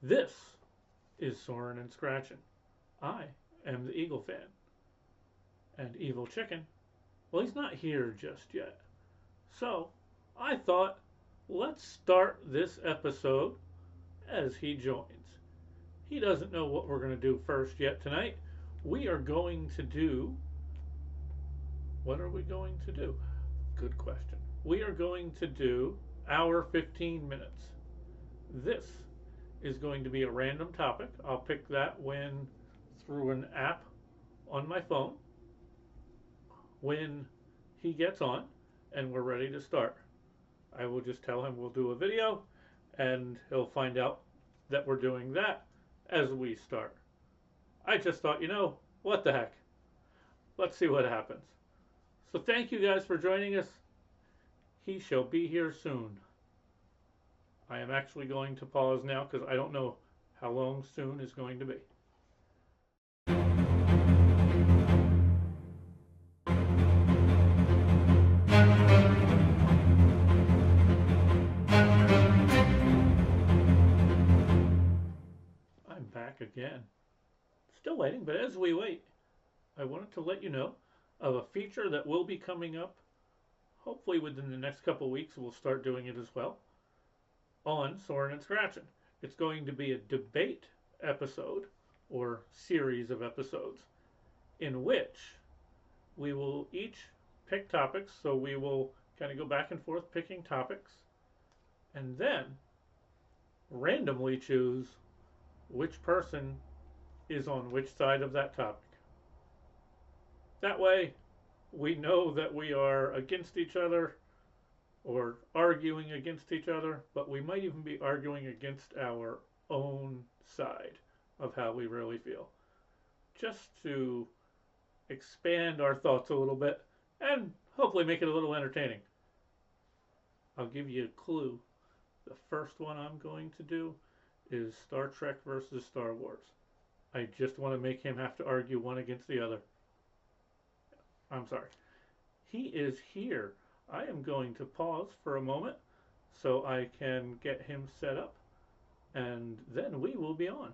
This is Soarin Scratchin. I am the Eagle fan. And Evil Chicken, well, he's not here just yet. So, I thought, let's start this episode as he joins. He doesn't know what we're going to do first yet tonight. We are going to do. What are we going to do? Good question. We are going to do our 15 minutes. This is going to be a random topic. I'll pick that when through an app on my phone when he gets on and we're ready to start. I will just tell him we'll do a video and he'll find out that we're doing that as we start. I just thought, what the heck? Let's see what happens. So thank you guys for joining us. He shall be here soon. I am actually going to pause now because I don't know how long soon is going to be. I'm back again. Still waiting, but as we wait, I wanted to let you know of a feature that will be coming up. Hopefully within the next couple weeks we'll start doing it as well on Soarin Scratchin. It's going to be a debate episode or series of episodes in which we will each pick topics. So we will kind of go back and forth picking topics and then randomly choose which person is on which side of that topic. That way we know that we are against each other or arguing against each other, but we might even be arguing against our own side of how we really feel. Just to expand our thoughts a little bit and hopefully make it a little entertaining. I'll give you a clue. The first one I'm going to do is Star Trek versus Star Wars. I just want to make him have to argue one against the other. I'm sorry. He is here. I am going to pause for a moment so I can get him set up, and then we will be on.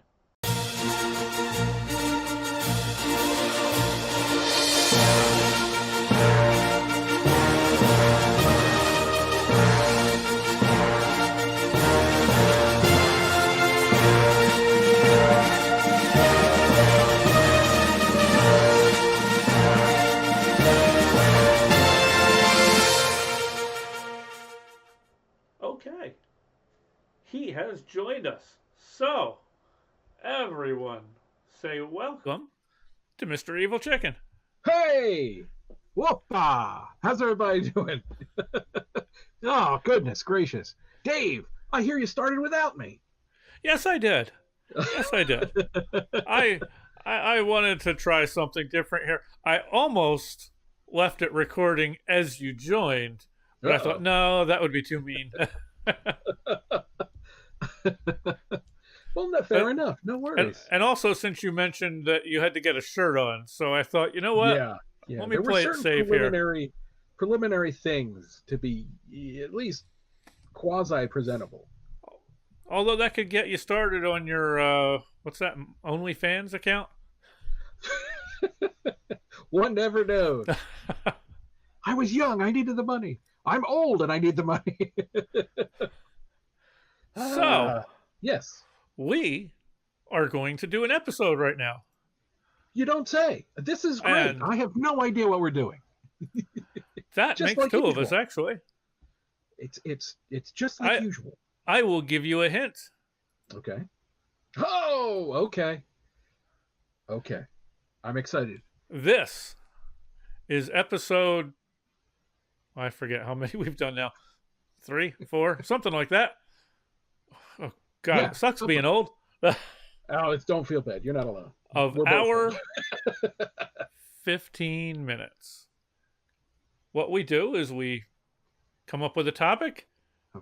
Okay, he has joined us. So, everyone, say welcome to Mr. Evil Chicken. Hey! Whoopa! How's everybody doing? Oh, goodness gracious. Dave, I hear you started without me. Yes, I did. Yes, I did. I wanted to try something different here. I almost left it recording as you joined, but I thought, no, that would be too mean. Well, no, fair enough. No worries. And also, since you mentioned that you had to get a shirt on, so I thought, you know what? Yeah. Let me there play were it certain safe preliminary things to be at least quasi-presentable. Although that could get you started on your, what's that, OnlyFans account? One never knows. I was young. I needed the money. I'm old and I need the money. So, yes. We are going to do an episode right now. You don't say. This is great. And I have no idea what we're doing. That makes like two usual. Of us, actually. It's just like usual. I will give you a hint. Okay. Oh, okay. Okay. I'm excited. This is episode, I forget how many we've done now. 3, 4, something like that. Oh, God, yeah, it sucks being old. Oh, don't feel bad. You're not alone. Of our 15 minutes. What we do is we come up with a topic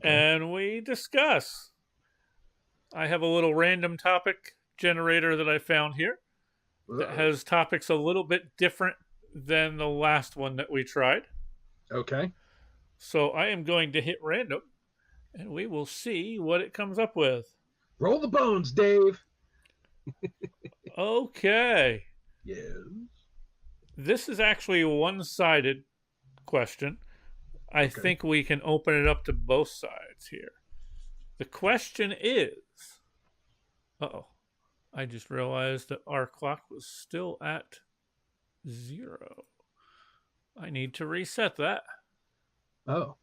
and we discuss. I have a little random topic generator that I found here that has topics a little bit different than the last one that we tried. Okay. So I am going to hit random and we will see what it comes up with. Roll the bones, Dave. Okay. Yes. This is actually a one-sided question. I Okay. think we can open it up to both sides here. The question is, oh, I just realized that our clock was still at 0. I need to reset that. Oh.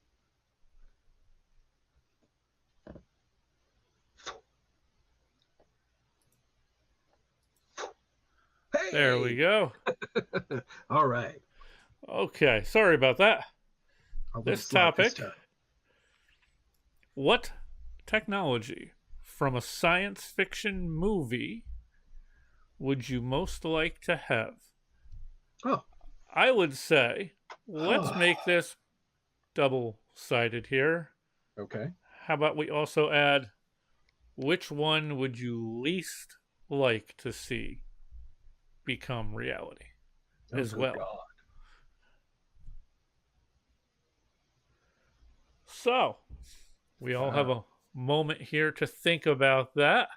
There we Hey. go. All right. Okay, sorry about that. I'll let it This slide this topic: time. what technology from a science fiction movie would you most like to have? Oh. I would say let's make this double sided here. Okay. How about we also add which one would you least like to see become reality Oh, as good well? God. So, we all have Wow. a moment here to think about that.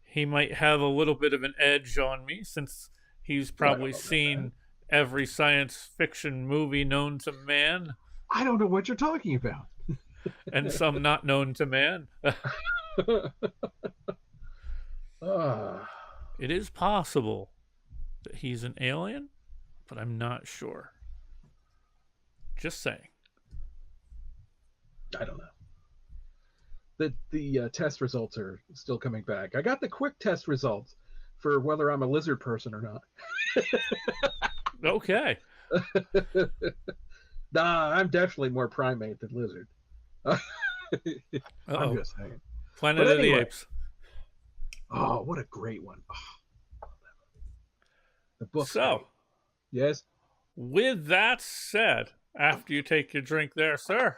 He might have a little bit of an edge on me since he's Oh, I don't probably know about that. seen every science fiction movie known to man I don't know what you're talking about. and some not known to man. Ah, It is possible that he's an alien, but I'm not sure. Just saying. I don't know. The test results are still coming back. I got the quick test results for whether I'm a lizard person or not. Okay. Nah, I'm definitely more primate than lizard. Uh I'm oh. just saying. But Planet of the anyway, Apes. oh, what a great one. Oh, the book's So, great. Yes, with that said, after you take your drink there, sir,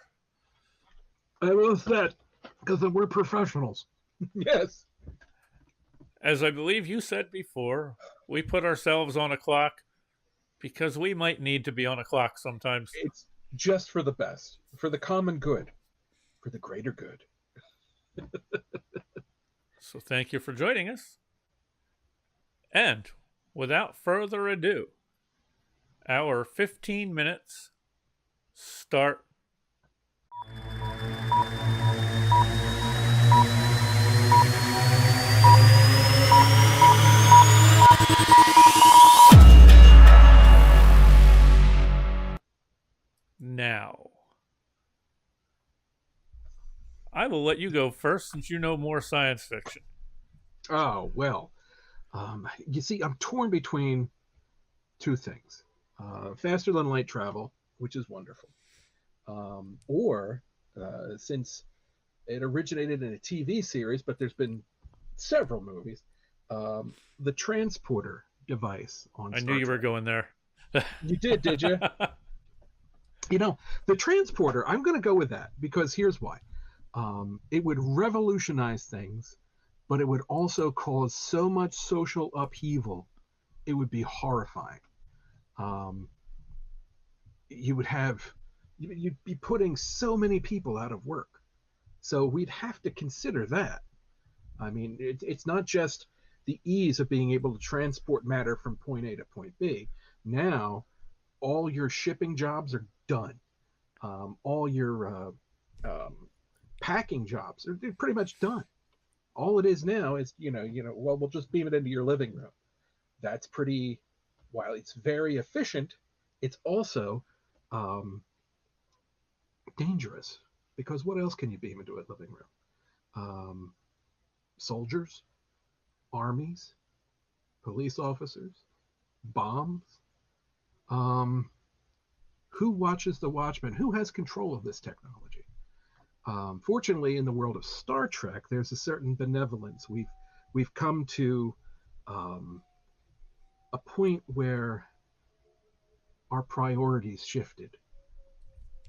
I will set because we're professionals. Yes. as I believe you said before, we put ourselves on a clock because we might need to be on a clock sometimes. It's just for the best, for the common good, for the greater good. So, thank you for joining us. And without further ado, our 15 minutes start now. I will let you go first since you know more science fiction. Oh, well. You see, I'm torn between two things faster than light travel, which is wonderful, or since it originated in a TV series, but there's been several movies, the transporter device on I knew Star you were Trek. going there. You did you? You know, the transporter, I'm going to go with that because here's why. It would revolutionize things, but it would also cause so much social upheaval, it would be horrifying. Um, you would have, you'd be putting so many people out of work. So we'd have to consider that. I mean, it's not just the ease of being able to transport matter from point A to point B. Now, all your shipping jobs are done. All your packing jobs are pretty much done. All it is now is, well, we'll just beam it into your living room. That's pretty. While it's very efficient, it's also um, dangerous because what else can you beam into a living room? Um, Soldiers, armies, police officers, bombs. Um, who watches the Watchmen? Who has control of this technology? Fortunately, in the world of Star Trek, there's a certain benevolence. We've come to um, a point where our priorities shifted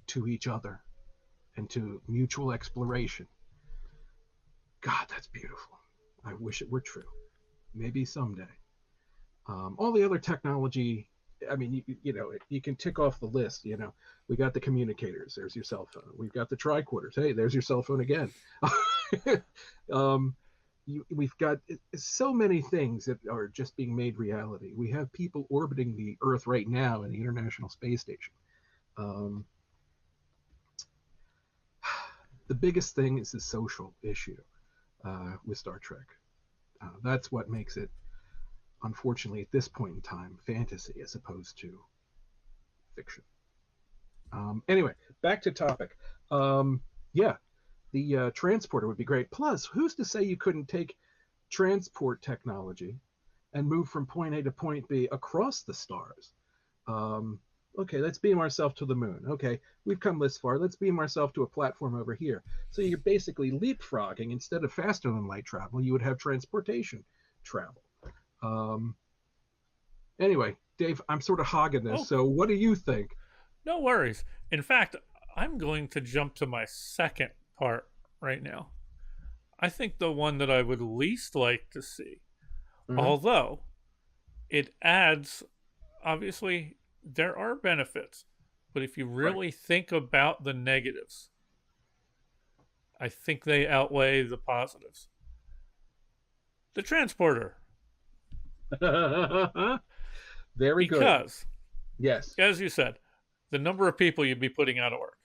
to each other and to mutual exploration. God, that's beautiful. I wish it were true. Maybe someday. All the other technology, I mean, you can tick off the list. We got the communicators. There's your cell phone. We've got the tricorders. Hey, there's your cell phone again. um, we've got so many things that are just being made reality. We have people orbiting the Earth right now in the International Space Station. Um, the biggest thing is the social issue with Star Trek. That's what makes it, unfortunately, at this point in time, fantasy as opposed to fiction. Anyway, back to topic. Yeah, the transporter would be great. Plus, who's to say you couldn't take transport technology and move from point A to point B across the stars? Okay, let's beam ourselves to the moon. Okay, we've come this far. Let's beam ourselves to a platform over here. So you're basically leapfrogging. Instead of faster than light travel, you would have transportation travel. Anyway, Dave, I'm sort of hogging this. Oh, So what do you think? no worries. In fact, I'm going to jump to my second part right now. I think the one that I would least like to see, although it adds, obviously, there are benefits, but if you really think about the negatives, I think they outweigh the positives. The transporter. Very good. Because, Yes. as you said, the number of people you'd be putting out of work.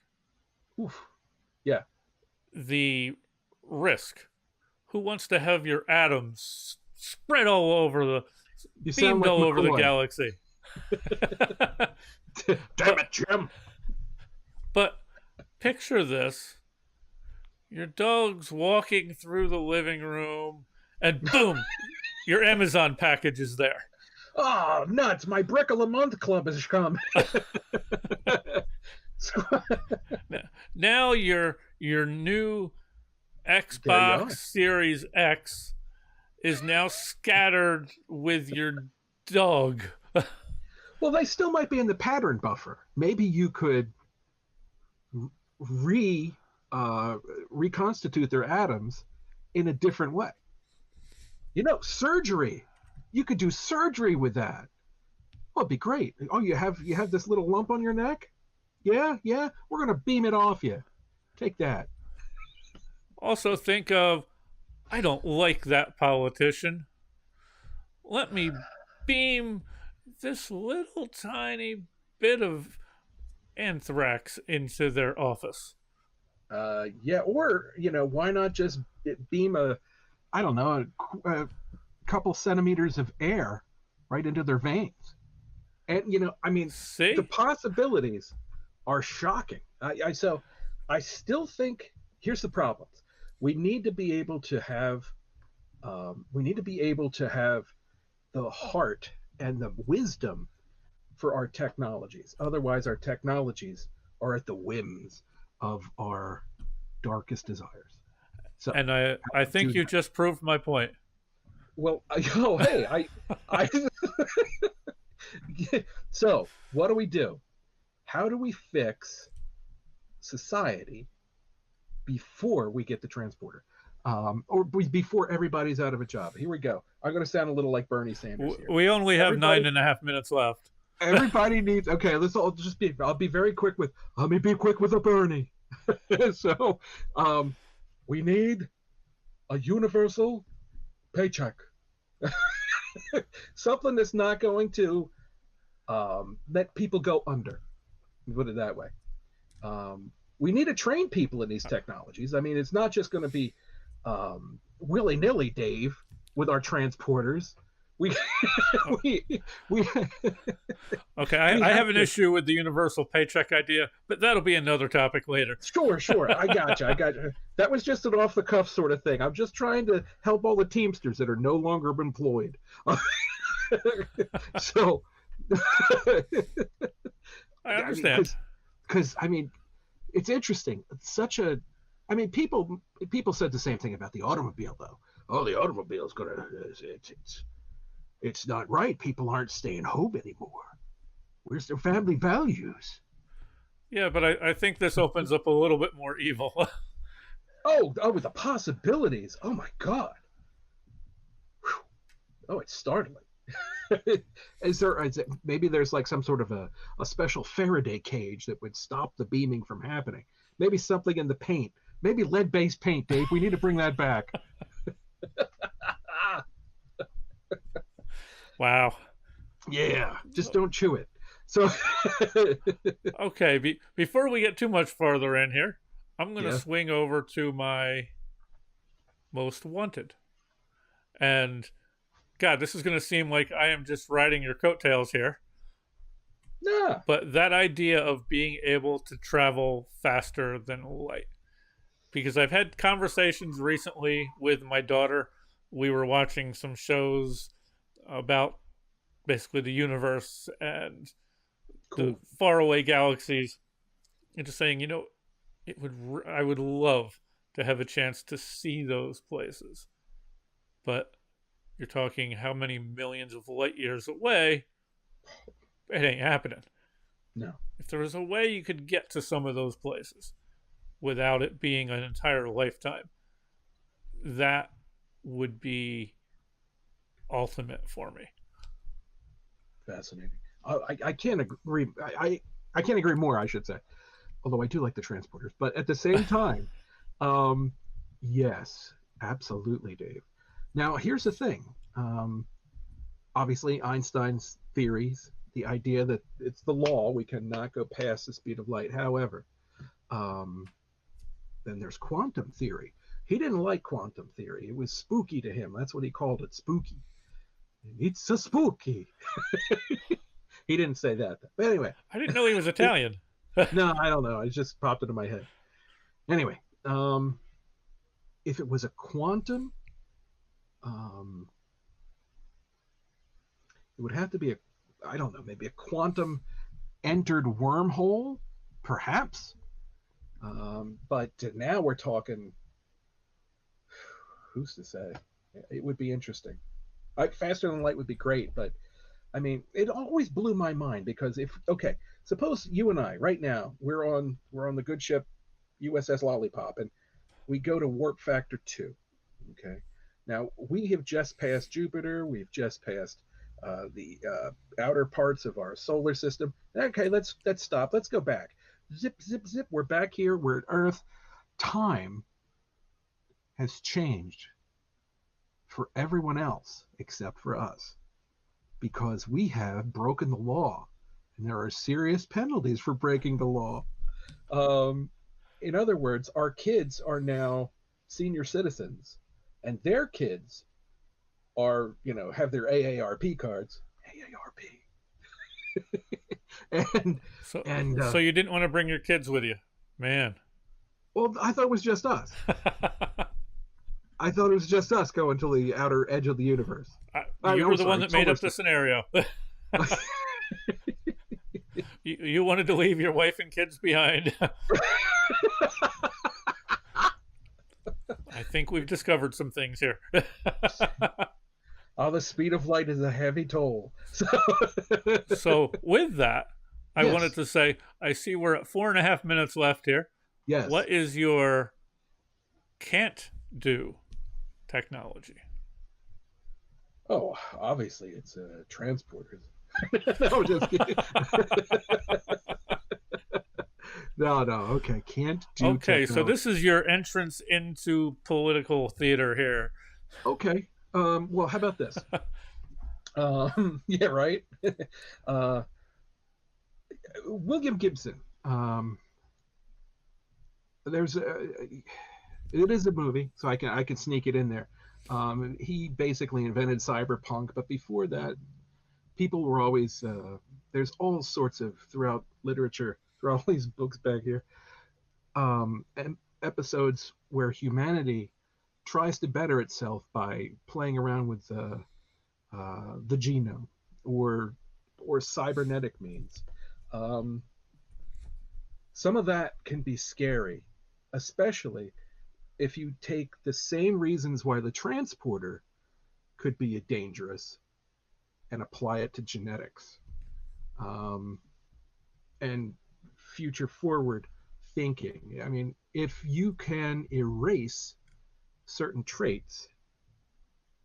Oof. Yeah. The risk. Who wants to have your atoms spread all over beamed all over the galaxy? Damn it, Jim. But picture this. Your dog's walking through the living room, and boom, your Amazon package is there. Oh, nuts. My Brick of the Month Club has come. Now your new Xbox Series X is now scattered with your dog. Well, they still might be in the pattern buffer. Maybe you could reconstitute their atoms in a different way. Surgery. You could do surgery with that. Oh, it'd be great. Oh, you have this little lump on your neck? Yeah. We're gonna beam it off you. Take that. Also think of, I don't like that politician. Let me beam this little tiny bit of anthrax into their office. Yeah, or why not just beam a couple centimeters of air right into their veins? And See? the possibilities are shocking. So I still think here's the problems. We need to be able to have the heart and the wisdom for our technologies. Otherwise, our technologies are at the whims of our darkest desires. So, and I think you just proved my point. Well, So, what do we do? How do we fix society before we get the transporter? Or before everybody's out of a job? Here we go. I'm going to sound a little like Bernie Sanders here. We only have 9.5 minutes left. Everybody needs. Okay, I'll be very quick with. Let me be quick with a Bernie. So, we need a universal paycheck. Something that's not going to let people go under. Put it that way. We need to train people in these technologies. I mean, it's not just going to be willy-nilly, Dave, with our transporters. Okay, I have an issue with the universal paycheck idea, but that'll be another topic later. Sure. I got you. That was just an off-the-cuff sort of thing. I'm just trying to help all the Teamsters that are no longer employed. So, I understand. Because it's interesting. People said the same thing about the automobile, though. Oh, the automobile is gonna. It's not right. People aren't staying home anymore. Where's their family values? Yeah, but I think this opens up a little bit more evil. Oh, the possibilities. Oh my God. Whew. Oh, it's startling. Maybe there's like some sort of a special Faraday cage that would stop the beaming from happening? Maybe something in the paint. Maybe lead-based paint, Dave. We need to bring that back. Wow. Yeah, just don't chew it. So, Okay, before we get too much farther in here, I'm going to yeah, swing over to my most wanted. And God, this is going to seem like I am just riding your coattails here. nah, But that idea of being able to travel faster than light. Because I've had conversations recently with my daughter. We were watching some shows about basically the universe and the cool. faraway galaxies, and just saying, I would love to have a chance to see those places. But you're talking how many millions of light years away, it ain't happening. No, If there was a way you could get to some of those places without it being an entire lifetime, that would be ultimate for me. fascinating. I can't agree. I can't agree more. I should say, although I do like the transporters, but at the same time, um, yes, absolutely, Dave. Now, here's the thing. Obviously, Einstein's theories, the idea that it's the law, we cannot go past the speed of light. However, um, then there's quantum theory. He didn't like quantum theory. It was spooky to him. That's what he called it, spooky. It's a spooky. He didn't say that. But anyway, I didn't know he was Italian. no, I don't know. It just popped into my head. Anyway, if it was a quantum, um, it would have to be I don't know, maybe a quantum entered wormhole, perhaps. But now we're talking, who's to say? It would be interesting. Faster than light would be great, but I mean, it always blew my mind because if okay, suppose you and I right now we're on the good ship USS Lollipop and we go to warp factor 2. Okay, now we have just passed Jupiter. We've just passed the outer parts of our solar system. Okay, let's stop. Let's go back. Zip, zip, zip. We're back here. We're at Earth. Time has changed for everyone else except for us because we have broken the law, and there are serious penalties for breaking the law. Um, in other words, our kids are now senior citizens, and their kids are, have their AARP cards. AARP. and So, and so you didn't want to bring your kids with you, man. well, I thought it was just us. I thought it was just us going to the outer edge of the universe. You were the one sorry, that made up the scenario. You wanted to leave your wife and kids behind. I think we've discovered some things here. Oh, the speed of light is a heavy toll. So with that, I Yes. wanted to say, I see we're at 4.5 minutes left here. Yes. What is your can't do technology? Oh, obviously it's transporters. No, just kidding. No. Okay, can't do. Okay, so technology. this is your entrance into political theater here. Okay. Well, how about this? Yeah, right. uh, William Gibson. There's it is a movie, so I can sneak it in there. He basically invented cyberpunk, but before that, people were always there's all sorts of throughout literature, through all these books back here, and episodes where humanity tries to better itself by playing around with the genome or cybernetic means. Um, some of that can be scary, especially if you take the same reasons why the transporter could be dangerous and apply it to genetics um, and future forward thinking. I mean, if you can erase certain traits,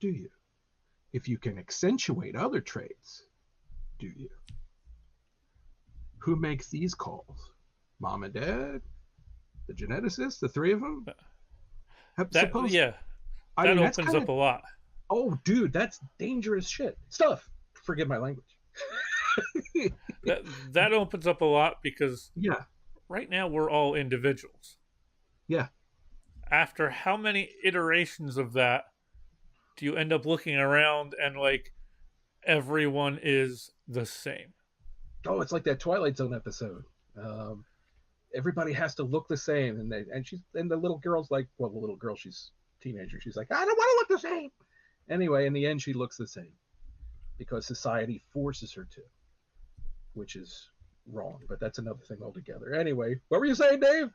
do you? if you can accentuate other traits, do you? Who makes these calls? Mom and dad? The geneticists? The three of them? Suppose. Yeah, I that mean, that's opens kind up of. a lot. Oh, dude, that's dangerous shit. Stuff. Forgive my language. That opens up a lot because Yeah. right now we're all individuals. Yeah. After how many iterations of that do you end up looking around and like everyone is the same? Oh, it's like that Twilight Zone episode. Um, Everybody has to look the same, and the little girl's like, well, the little girl, she's a teenager. She's like, I don't want to look the same. Anyway, in the end, she looks the same because society forces her to, which is wrong. But that's another thing altogether. Anyway, what were you saying, Dave?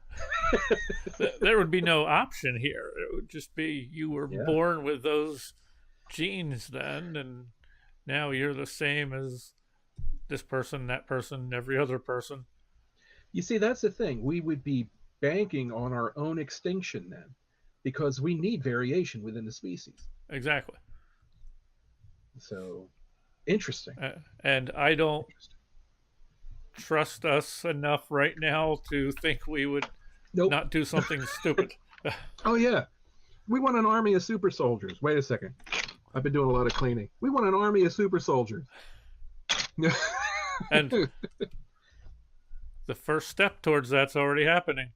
There would be no option here. It would just be you were Yeah. born with those genes then, and now you're the same as this person, that person, every other person. You see, that's the thing. We would be banking on our own extinction then, because we need variation within the species. Exactly. So, interesting. And I don't trust us enough right now to think we would Nope. not do something stupid. Oh, yeah. We want an army of super soldiers. Wait a second. I've been doing a lot of cleaning. We want an army of super soldiers. And the first step towards that's already happening.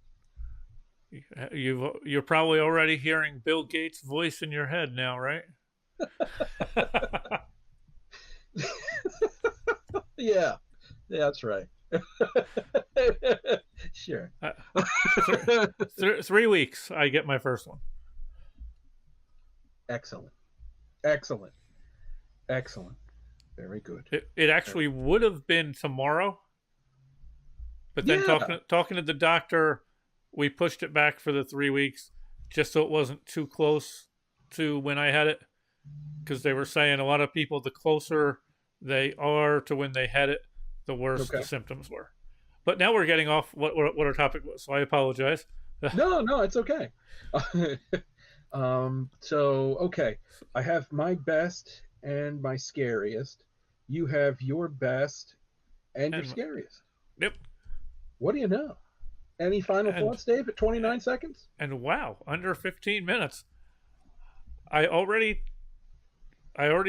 You're probably already hearing Bill Gates' voice in your head now, right? Yeah, that's right. Sure. 3 weeks, I get my first one. Excellent. Excellent. Excellent. Very good. It actually would have been tomorrow, but then talking to the doctor, we pushed it back for the 3 weeks just so it wasn't too close to when I had it, because they were saying a lot of people, the closer they are to when they had it, the worse the symptoms were. But now we're getting off what our topic was, so I apologize. No, it's okay. So, okay. I have my best and my scariest. You have your best and your scariest. Yep. What do you know? Any final thoughts, Dave, at 29 seconds? And wow, under 15 minutes. I already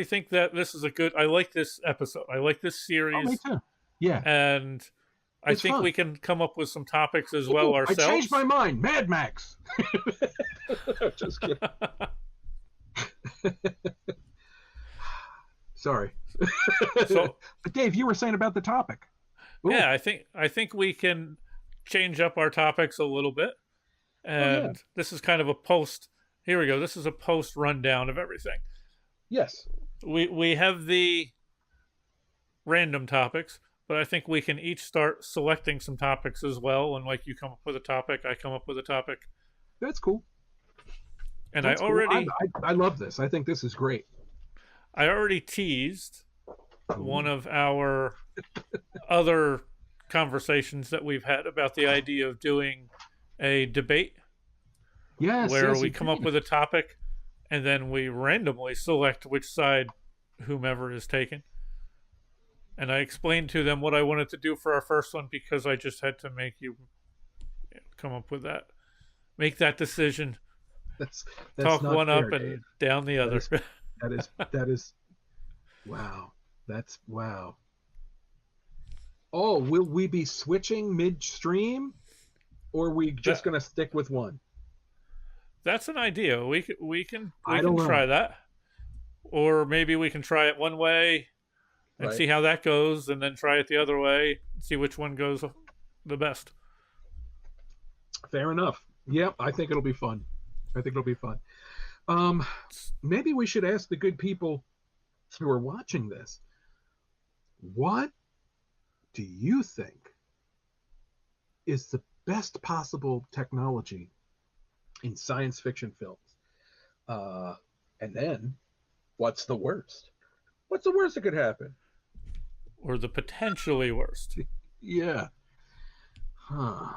think that this is I like this episode. I like this series. Oh, me too. Yeah. And I think we can come up with some topics as well ourselves. I changed my mind. Mad Max. Just kidding. Sorry. But Dave, you were saying about the topic. Ooh. Yeah, I think we can change up our topics a little bit. And this is kind of a post. Here we go. This is a post rundown of everything. Yes. We have the random topics, but I think we can each start selecting some topics as well. And like you come up with a topic, I come up with a topic. That's cool. And that's cool. I love this. I think this is great. I already teased one of our other conversations that we've had about the idea of doing a debate. Yes. Where we come up with a topic and then we randomly select which side whomever is taken. And I explained to them what I wanted to do for our first one because I just had to make you come up with that. Make that decision. That's talk one fair, up and Dave. Down the other. That is wow. That's wow. Oh, will we be switching midstream, or are we just going to stick with one? That's an idea. We can try that, or maybe we can try it one way and see how that goes, and then try it the other way, and see which one goes the best. Fair enough. Yep, I think it'll be fun. Maybe we should ask the good people who are watching this, what do you think is the best possible technology in science fiction films? And then, what's the worst? What's the worst that could happen? Or the potentially worst? Yeah. Huh.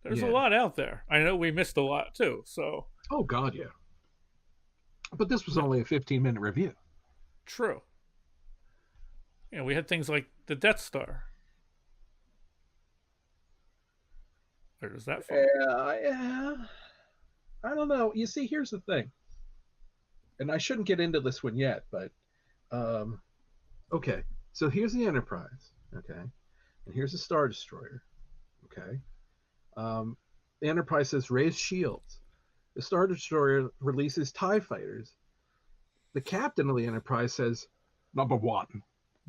There's a lot out there. I know we missed a lot too. So. Oh God, yeah. But this was only a 15-minute review. True. We had things like the Death Star. Where does that fall? Yeah. I don't know. You see, here's the thing. And I shouldn't get into this one yet, but okay. So here's the Enterprise, okay? And here's the Star Destroyer, okay? The Enterprise says raise shields. The Star Destroyer releases TIE fighters. The captain of the Enterprise says, "Number one,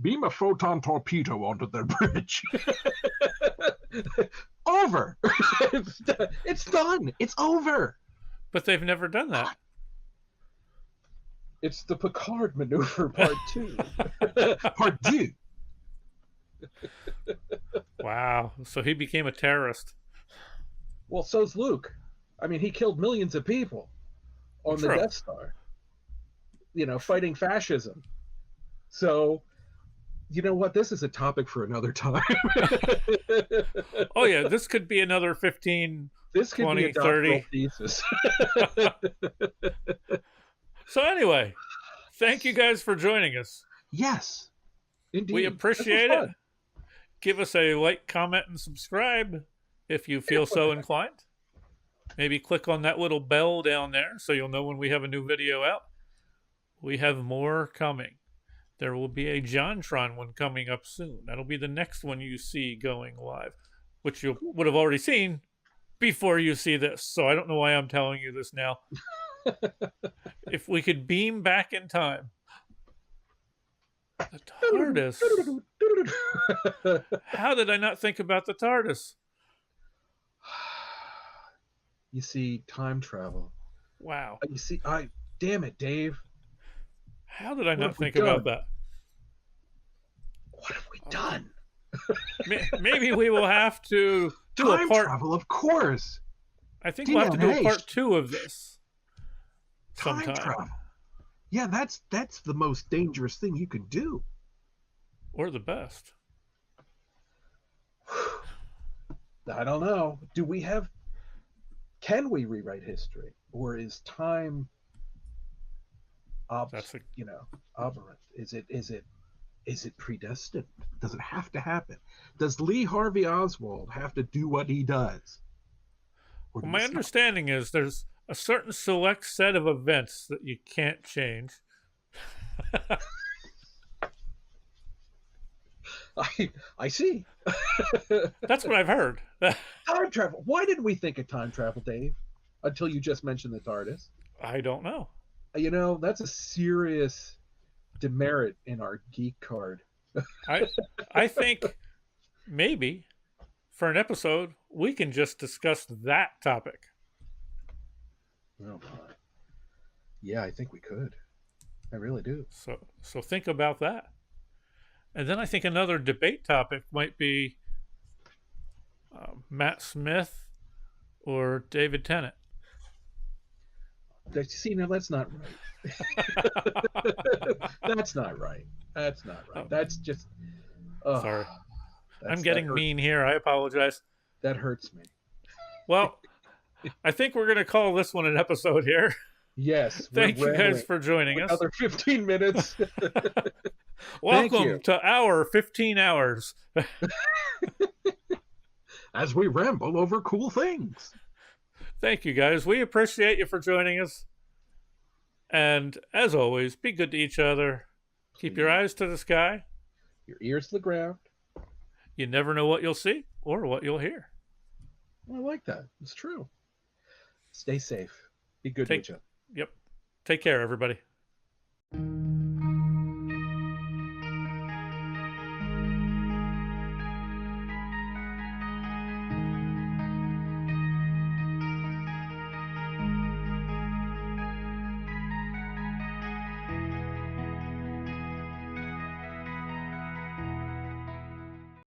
beam a photon torpedo onto their bridge." Over. It's done. It's over. But they've never done that. It's the Picard maneuver part 2. Part 2. Wow. So he became a terrorist. Well, so's Luke. I mean, he killed millions of people on the Death Star, fighting fascism. So, you know what? This is a topic for another time. Oh, yeah. This could be another 15, this could 20, be a 30. Thesis. So anyway, thank you guys for joining us. Yes, indeed. We appreciate it. Give us a like, comment, and subscribe if you feel so inclined. Maybe click on that little bell down there so you'll know when we have a new video out. We have more coming. There will be a JonTron one coming up soon. That'll be the next one you see going live, which you would have already seen before you see this. So I don't know why I'm telling you this now. If we could beam back in time. The TARDIS. How did I not think about the TARDIS? You see, time travel. Wow. You see, damn it, Dave. How did I not think about that? What have we done? Maybe we will have to do time a part. Travel, of course. I think we'll have to do a part 2 of this. Time travel. Yeah, that's the most dangerous thing you can do. Or the best. I don't know. Can we rewrite history? Or is time aberrant? Is it predestined? Does it have to happen? Does Lee Harvey Oswald have to do what he does? Well, my understanding is there's a certain select set of events that you can't change. I see. That's what I've heard. Time travel. Why did we think of time travel, Dave? Until you just mentioned the TARDIS. I don't know. That's a serious demerit in our geek card. I think maybe for an episode we can just discuss that topic. Oh my. Yeah, I think we could. I really do. So think about that. And then I think another debate topic might be Matt Smith or David Tennant. See, now that's not right. That's not right. That's not right. That's just... sorry. I'm getting mean here. I apologize. That hurts me. Well, I think we're going to call this one an episode here. Yes. Thank you guys for joining us. Another 15 minutes. Welcome to our 15 hours. As we ramble over cool things. Thank you, guys. We appreciate you for joining us. And as always, be good to each other. Keep your eyes to the sky. Your ears to the ground. You never know what you'll see or what you'll hear. I like that. It's true. Stay safe. Be good to each other. Yep. Take care, everybody.